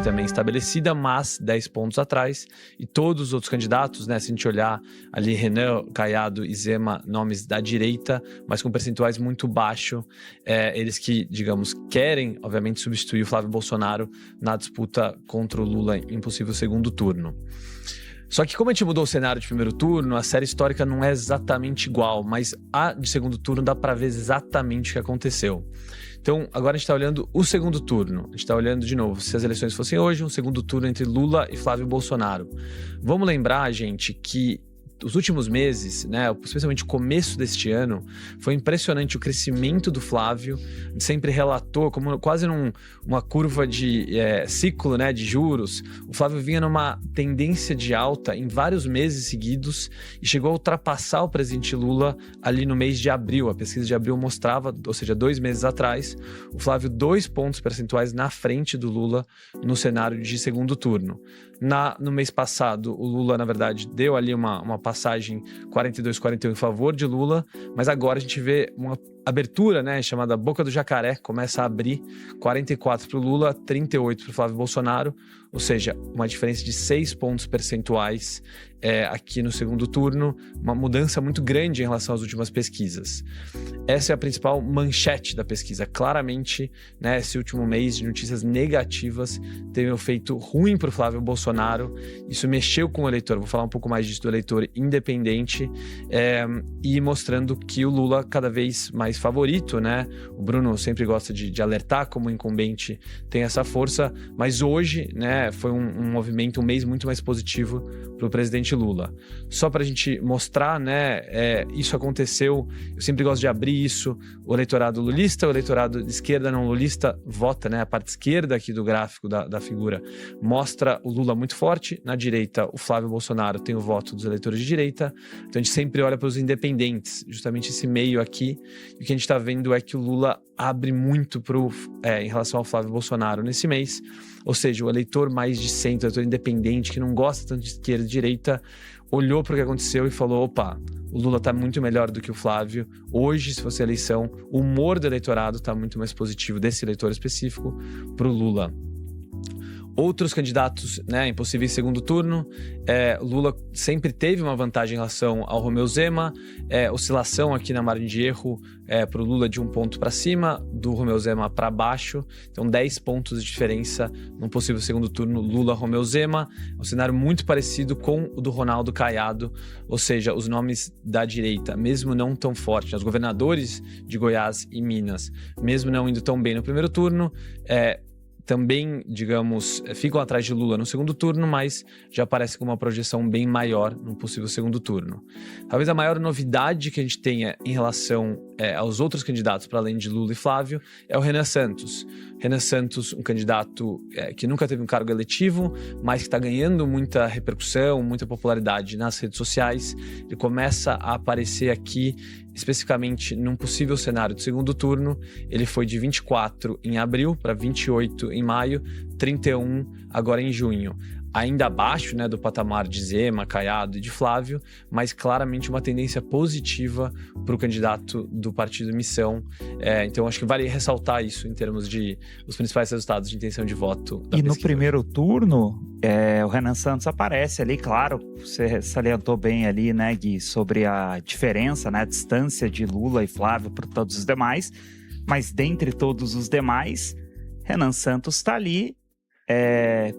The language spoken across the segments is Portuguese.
também estabelecida, mas 10 pontos atrás. E todos os outros candidatos, né, se a gente olhar ali, Renan, Caiado e Zema, nomes da direita, mas com percentuais muito baixos, eles que, digamos, querem, obviamente, substituir o Flávio Bolsonaro na disputa contra o Lula em possível segundo turno. Só que como a gente mudou o cenário de primeiro turno, a série histórica não é exatamente igual, mas a de segundo turno dá para ver exatamente o que aconteceu. Então, agora a gente está olhando o segundo turno. A gente está olhando, de novo, se as eleições fossem hoje, um segundo turno entre Lula e Flávio Bolsonaro. Vamos lembrar, gente, que os últimos meses, né, especialmente o começo deste ano, foi impressionante o crescimento do Flávio. A gente sempre relatou, como quase numa curva de ciclo, né, de juros, o Flávio vinha numa tendência de alta em vários meses seguidos e chegou a ultrapassar o presidente Lula ali no mês de abril. A pesquisa de abril mostrava, ou seja, 2 meses atrás, o Flávio 2 pontos percentuais na frente do Lula no cenário de segundo turno. No mês passado, o Lula, na verdade, deu ali uma passagem 42-41 em favor de Lula, mas agora a gente vê uma abertura, né, chamada Boca do Jacaré, começa a abrir 44 para o Lula, 38 para o Flávio Bolsonaro, ou seja, uma diferença de 6 pontos percentuais aqui no segundo turno, uma mudança muito grande em relação às últimas pesquisas. Essa é a principal manchete da pesquisa. Claramente, né, esse último mês de notícias negativas teve um efeito ruim para o Flávio Bolsonaro. Isso mexeu com o eleitor. Vou falar um pouco mais disso do eleitor independente e mostrando que o Lula cada vez mais favorito, né? O Bruno sempre gosta de alertar como incumbente tem essa força, mas hoje, né, foi um movimento, um mês muito mais positivo para o presidente Lula. Só para a gente mostrar, né, isso aconteceu, eu sempre gosto de abrir isso, o eleitorado lulista, o eleitorado de esquerda não lulista vota, né, a parte esquerda aqui do gráfico da figura mostra o Lula muito forte, na direita o Flávio Bolsonaro tem o voto dos eleitores de direita, então a gente sempre olha para os independentes, justamente esse meio aqui, e o que a gente está vendo é que o Lula abre muito em relação ao Flávio Bolsonaro nesse mês, ou seja, o eleitor mais de centro, o eleitor independente, que não gosta tanto de esquerda e direita, olhou para o que aconteceu e falou, opa, o Lula está muito melhor do que o Flávio. Hoje, se fosse a eleição, o humor do eleitorado está muito mais positivo, desse eleitor específico, para o Lula. Outros candidatos, né, em possíveis segundo turno, Lula sempre teve uma vantagem em relação ao Romeu Zema, oscilação aqui na margem de erro para o Lula de 1 ponto para cima, do Romeu Zema para baixo, então 10 pontos de diferença num possível segundo turno Lula-Romeu Zema, um cenário muito parecido com o do Ronaldo Caiado, ou seja, os nomes da direita, mesmo não tão fortes, os governadores de Goiás e Minas, mesmo não indo tão bem no primeiro turno, também, digamos, ficam atrás de Lula no segundo turno, mas já aparece com uma projeção bem maior no possível segundo turno. Talvez a maior novidade que a gente tenha em relação aos outros candidatos, para além de Lula e Flávio, é o Renan Santos. Renan Santos, um candidato que nunca teve um cargo eletivo, mas que está ganhando muita repercussão, muita popularidade nas redes sociais. Ele começa a aparecer aqui, especificamente num possível cenário de segundo turno. Ele foi de 24 em abril para 28 em maio, 31 agora em junho. Ainda abaixo, né, do patamar de Zema, Caiado e de Flávio, mas claramente uma tendência positiva para o candidato do Partido Missão. Então acho que vale ressaltar isso em termos de os principais resultados de intenção de voto da pesquisa. No primeiro turno, o Renan Santos aparece ali, claro, você salientou bem ali, né, Gui, sobre a diferença, né, a distância de Lula e Flávio para todos os demais, mas dentre todos os demais, Renan Santos está ali,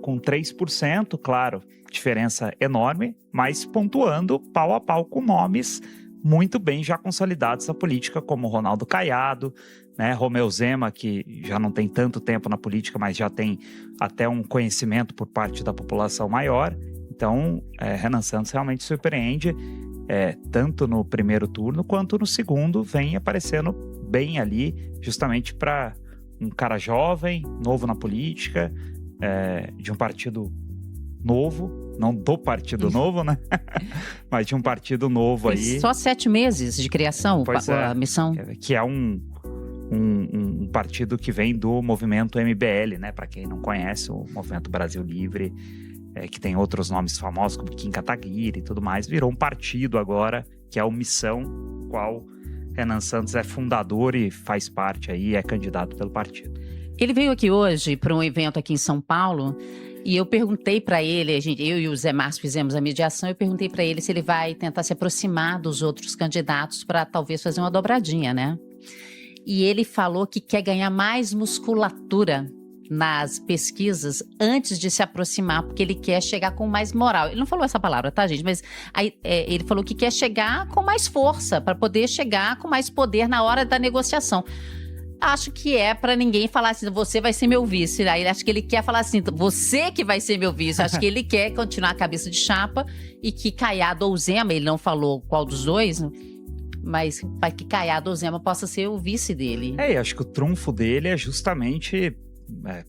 com 3%, claro, diferença enorme, mas pontuando pau a pau com nomes muito bem já consolidados na política, como Ronaldo Caiado, né, Romeu Zema, que já não tem tanto tempo na política, mas já tem até um conhecimento por parte da população maior. Então, Renan Santos realmente surpreende, tanto no primeiro turno quanto no segundo, vem aparecendo bem ali, justamente para um cara jovem, novo na política, de um partido novo, não do partido novo, né? Mas de um partido novo aí. Só 7 meses de criação, a missão. Que é um partido que vem do movimento MBL, né? Para quem não conhece, o Movimento Brasil Livre, que tem outros nomes famosos, como Kim Kataguiri e tudo mais, virou um partido agora, que é o Missão, qual Renan Santos é fundador e faz parte aí, é candidato pelo partido. Ele veio aqui hoje para um evento aqui em São Paulo e eu perguntei para ele, eu e o Zé Márcio fizemos a mediação, eu perguntei para ele se ele vai tentar se aproximar dos outros candidatos para talvez fazer uma dobradinha, né? E ele falou que quer ganhar mais musculatura nas pesquisas antes de se aproximar, porque ele quer chegar com mais moral. Ele não falou essa palavra, tá, gente? Mas aí, ele falou que quer chegar com mais força, para poder chegar com mais poder na hora da negociação. Acho que é para ninguém falar assim, você vai ser meu vice. Aí acho que ele quer falar assim, você que vai ser meu vice. Acho que ele quer continuar a cabeça de chapa e que Caiado ou Zema, ele não falou qual dos dois, mas para que Caiado ou Zema possa ser o vice dele. Acho que o trunfo dele é justamente...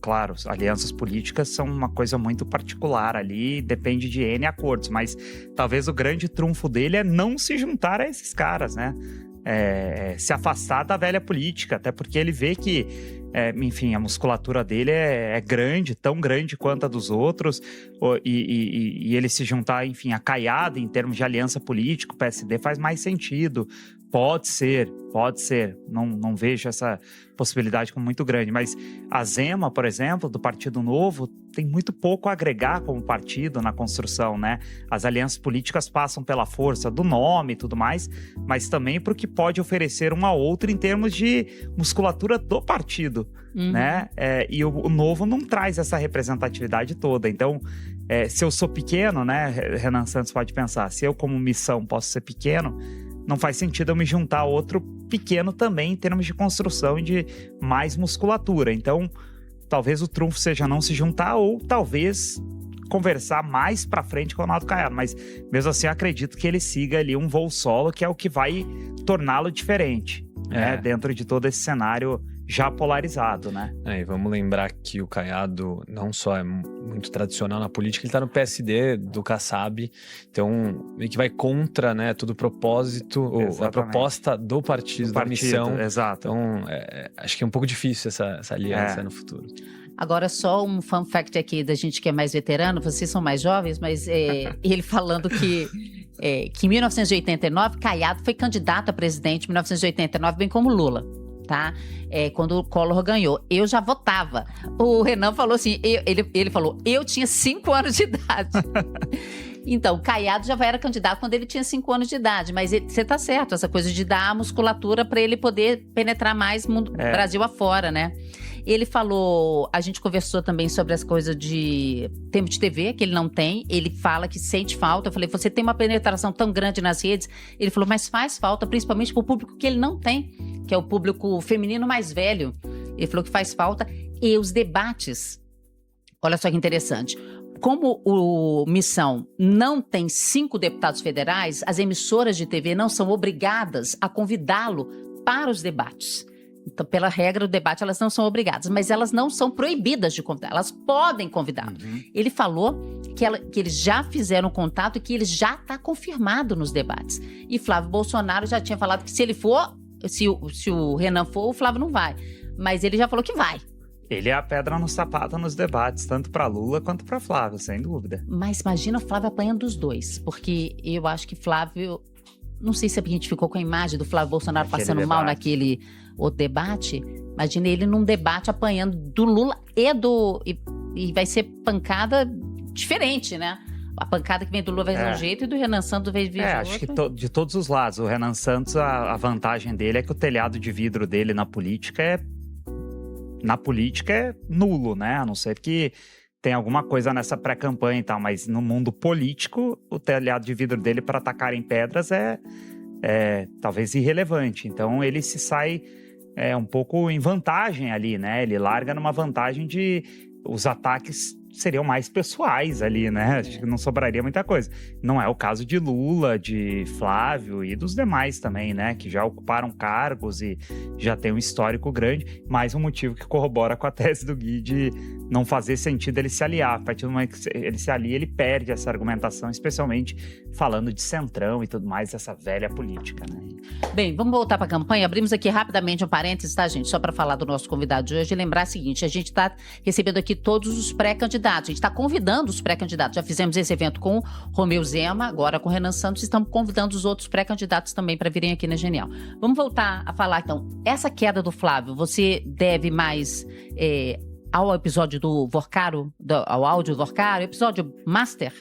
claro, alianças políticas são uma coisa muito particular ali, depende de N acordos, mas talvez o grande trunfo dele é não se juntar a esses caras, né? Se afastar da velha política, até porque ele vê que, enfim, a musculatura dele é grande, tão grande quanto a dos outros, e ele se juntar, enfim, a Caiado em termos de aliança política, o PSD faz mais sentido. Pode ser. Não vejo essa possibilidade como muito grande. Mas a Zema, por exemplo, do Partido Novo, tem muito pouco a agregar como partido na construção, né? As alianças políticas passam pela força do nome e tudo mais, mas também para o que pode oferecer um ao outro em termos de musculatura do partido, né? E o Novo não traz essa representatividade toda. Então, se eu sou pequeno, né? Renan Santos pode pensar, se eu como missão posso ser pequeno, não faz sentido eu me juntar a outro pequeno também em termos de construção e de mais musculatura. Então, talvez o trunfo seja não se juntar ou talvez conversar mais pra frente com o Ronaldo Caiado. Mas, mesmo assim, eu acredito que ele siga ali um voo solo, que é o que vai torná-lo diferente, né? Dentro de todo esse cenário já polarizado, né? E vamos lembrar que o Caiado não só é muito tradicional na política, ele tá no PSD do Kassab, então meio que vai contra, né, todo o propósito, ou a proposta do partido, da missão. Exato. Então, acho que é um pouco difícil essa aliança no futuro. Agora, só um fun fact aqui da gente que é mais veterano, vocês são mais jovens, mas ele falando que em 1989, Caiado foi candidato a presidente em 1989, bem como Lula. Tá? Quando o Collor ganhou, eu já votava. O Renan falou assim, ele falou, eu tinha 5 anos de idade. Então, o Caiado já era candidato quando ele tinha 5 anos de idade, mas você tá certo, essa coisa de dar a musculatura para ele poder penetrar mais mundo Brasil afora, né? Ele falou, a gente conversou também sobre as coisas de tempo de TV, que ele não tem. Ele fala que sente falta. Eu falei, você tem uma penetração tão grande nas redes. Ele falou, mas faz falta, principalmente para o público que ele não tem, que é o público feminino mais velho. Ele falou que faz falta. E os debates, olha só que interessante. Como o Missão não tem 5 deputados federais, as emissoras de TV não são obrigadas a convidá-lo para os debates. Então, pela regra do debate, elas não são obrigadas, mas elas não são proibidas de convidar, elas podem convidar. Ele falou que eles já fizeram contato e que ele já está confirmado nos debates. E Flávio Bolsonaro já tinha falado que se ele for, se o Renan for, o Flávio não vai. Mas ele já falou que vai. Ele é a pedra no sapato nos debates, tanto para Lula quanto para Flávio, sem dúvida. Mas imagina o Flávio apanhando dos dois, porque eu acho que Flávio... Não sei se a gente ficou com a imagem do Flávio Bolsonaro passando mal naquele outro debate. Imagina ele num debate apanhando do Lula e vai ser pancada diferente, né? A pancada que vem do Lula vai de um jeito e do Renan Santos vai vir de outro. Acho que de todos os lados. O Renan Santos, a vantagem dele é que o telhado de vidro dele na política é nulo, né? A não ser que tem alguma coisa nessa pré-campanha e tal, mas no mundo político, o telhado de vidro dele para atacar em pedras é talvez irrelevante. Então ele se sai um pouco em vantagem ali, né? Ele larga numa vantagem de os ataques seriam mais pessoais ali, né? Acho que não sobraria muita coisa. Não é o caso de Lula, de Flávio e dos demais também, né? Que já ocuparam cargos e já tem um histórico grande. Mais um motivo que corrobora com a tese do Gui de não fazer sentido ele se aliar. A partir do momento que ele se alia, ele perde essa argumentação, especialmente falando de centrão e tudo mais, essa velha política, né? Bem, vamos voltar para a campanha. Abrimos aqui rapidamente um parênteses, tá, gente? Só para falar do nosso convidado de hoje e lembrar o seguinte, a gente está recebendo aqui todos os pré-candidatos, a gente está convidando os pré-candidatos. Já fizemos esse evento com o Romeu Zema, agora com o Renan Santos, estamos convidando os outros pré-candidatos também para virem aqui na Genial. Vamos voltar a falar, então, essa queda do Flávio, você deve mais ao episódio do Vorcaro, ao áudio do Vorcaro, episódio Master?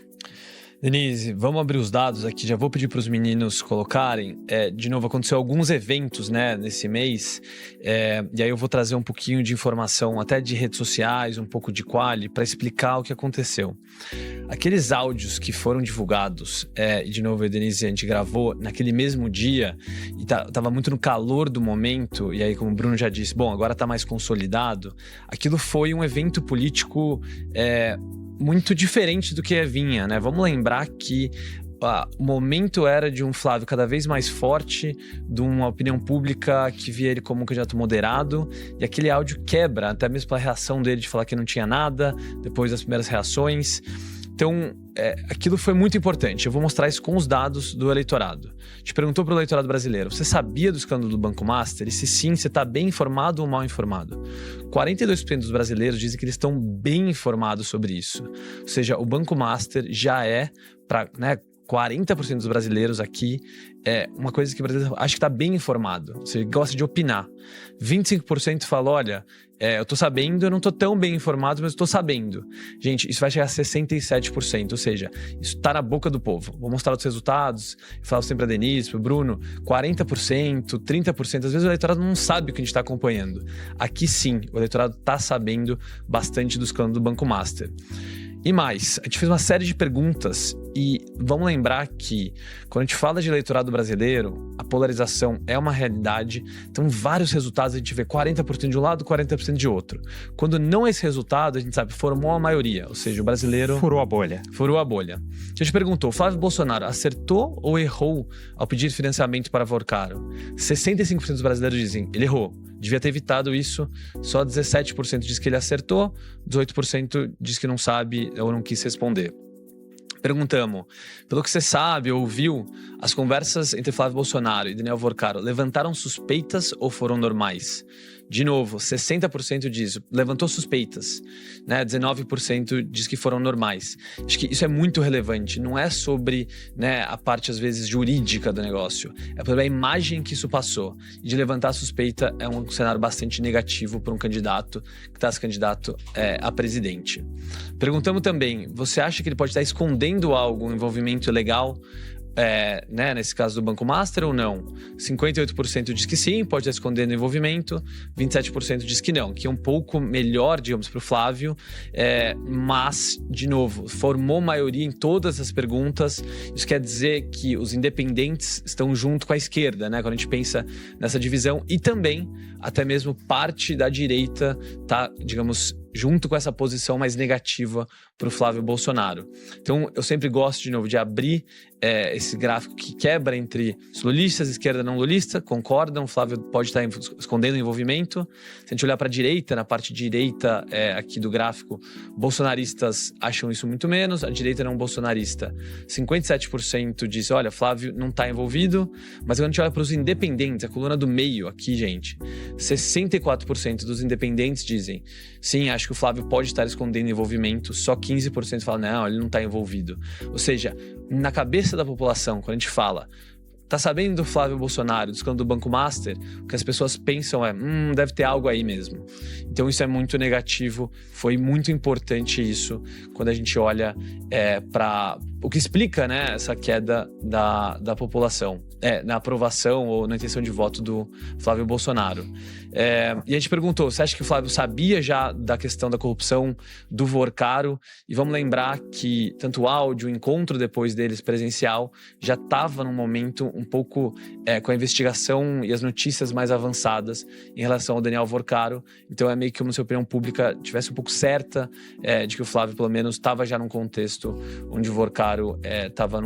Denise, vamos abrir os dados aqui, já vou pedir para os meninos colocarem. De novo, aconteceu alguns eventos, né, nesse mês, e aí eu vou trazer um pouquinho de informação, até de redes sociais, um pouco de quali, para explicar o que aconteceu. Aqueles áudios que foram divulgados, e de novo, a Denise, a gente gravou naquele mesmo dia, e tava muito no calor do momento, e aí, como o Bruno já disse, bom, agora tá mais consolidado, aquilo foi um evento político muito diferente do que vinha, né? Vamos lembrar que o momento era de um Flávio cada vez mais forte, de uma opinião pública que via ele como um candidato moderado, e aquele áudio quebra, até mesmo pela reação dele de falar que não tinha nada, depois das primeiras reações. Então, aquilo foi muito importante. Eu vou mostrar isso com os dados do eleitorado. A gente perguntou para o eleitorado brasileiro, você sabia do escândalo do Banco Master? E se sim, você está bem informado ou mal informado? 42% dos brasileiros dizem que eles estão bem informados sobre isso. Ou seja, o Banco Master já para 40% dos brasileiros aqui, uma coisa que o brasileiro acha que está bem informado. Ou seja, gosta de opinar. 25% fala, olha, eu tô sabendo, eu não tô tão bem informado, mas eu tô sabendo. Gente, isso vai chegar a 67%, ou seja, isso tá na boca do povo. Vou mostrar os resultados, eu falo sempre pra Denise, pro Bruno, 40%, 30%, às vezes o eleitorado não sabe o que a gente tá acompanhando. Aqui sim, o eleitorado tá sabendo bastante do escândalo do Banco Master. E mais, a gente fez uma série de perguntas e vamos lembrar que quando a gente fala de eleitorado brasileiro, a polarização é uma realidade. Então, vários resultados a gente vê 40% de um lado, 40% de outro. Quando não é esse resultado, a gente sabe, formou a maioria, ou seja, o brasileiro... Furou a bolha. Furou a bolha. A gente perguntou, Flávio Bolsonaro acertou ou errou ao pedir financiamento para Vorcaro? 65% dos brasileiros dizem, ele errou. Devia ter evitado isso, só 17% diz que ele acertou, 18% diz que não sabe ou não quis responder. Perguntamos, pelo que você sabe ou ouviu, as conversas entre Flávio Bolsonaro e Daniel Vorcaro levantaram suspeitas ou foram normais? De novo, 60% diz, levantou suspeitas, né? 19% diz que foram normais. Acho que isso é muito relevante, não é sobre, né, a parte, às vezes, jurídica do negócio, é sobre a imagem que isso passou. E de levantar suspeita é um cenário bastante negativo para um candidato que está se candidato a presidente. Perguntamos também, você acha que ele pode estar escondendo algo, um envolvimento legal, né, nesse caso do Banco Master ou não? 58% diz que sim, pode estar escondendo envolvimento, 27% diz que não, que é um pouco melhor, digamos, para o Flávio, mas, de novo, formou maioria em todas as perguntas. Isso quer dizer que os independentes estão junto com a esquerda, né, quando a gente pensa nessa divisão, e também, até mesmo parte da direita está, digamos, junto com essa posição mais negativa para o Flávio Bolsonaro. Então, eu sempre gosto, de novo, de abrir esse gráfico que quebra entre os lulistas, esquerda não lulista, concordam, o Flávio pode estar escondendo o envolvimento. Se a gente olhar para a direita, na parte direita aqui do gráfico, bolsonaristas acham isso muito menos, a direita não bolsonarista. 57% diz, olha, Flávio não está envolvido, mas quando a gente olha para os independentes, a coluna do meio aqui, gente, 64% dos independentes dizem, sim, acho que o Flávio pode estar escondendo envolvimento, só 15% falam, não, ele não está envolvido. Ou seja, na cabeça da população, quando a gente fala, tá sabendo do Flávio Bolsonaro, do escândalo do Banco Master, o que as pessoas pensam deve ter algo aí mesmo. Então isso é muito negativo, foi muito importante isso, quando a gente olha para o que explica, né, essa queda da população, na aprovação ou na intenção de voto do Flávio Bolsonaro. E a gente perguntou, você acha que o Flávio sabia já da questão da corrupção do Vorcaro? E vamos lembrar que tanto o áudio, o encontro depois deles presencial, já estava num momento um pouco com a investigação e as notícias mais avançadas em relação ao Daniel Vorcaro. Então é meio que como se a opinião pública tivesse um pouco certa de que o Flávio, pelo menos, estava já num contexto onde o Vorcaro estava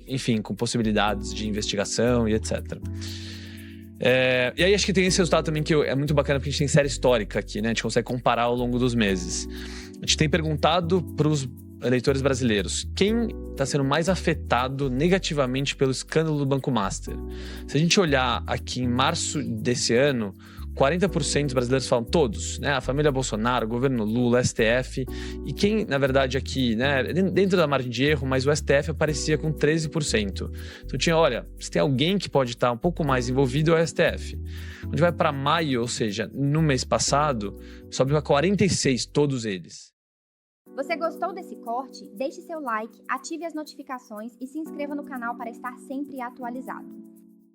enfim, com possibilidades de investigação e etc. E aí acho que tem esse resultado também que é muito bacana, porque a gente tem série histórica aqui, né? A gente consegue comparar ao longo dos meses. A gente tem perguntado para os eleitores brasileiros quem está sendo mais afetado negativamente pelo escândalo do Banco Master. Se a gente olhar aqui em março desse ano, 40% dos brasileiros falam todos, né? A família Bolsonaro, o governo Lula, STF. E quem, na verdade, aqui, né? Dentro da margem de erro, mas o STF aparecia com 13%. Então tinha, olha, se tem alguém que pode estar um pouco mais envolvido, é o STF. Quando vai para maio, ou seja, no mês passado, sobe para 46%, todos eles. Você gostou desse corte? Deixe seu like, ative as notificações e se inscreva no canal para estar sempre atualizado.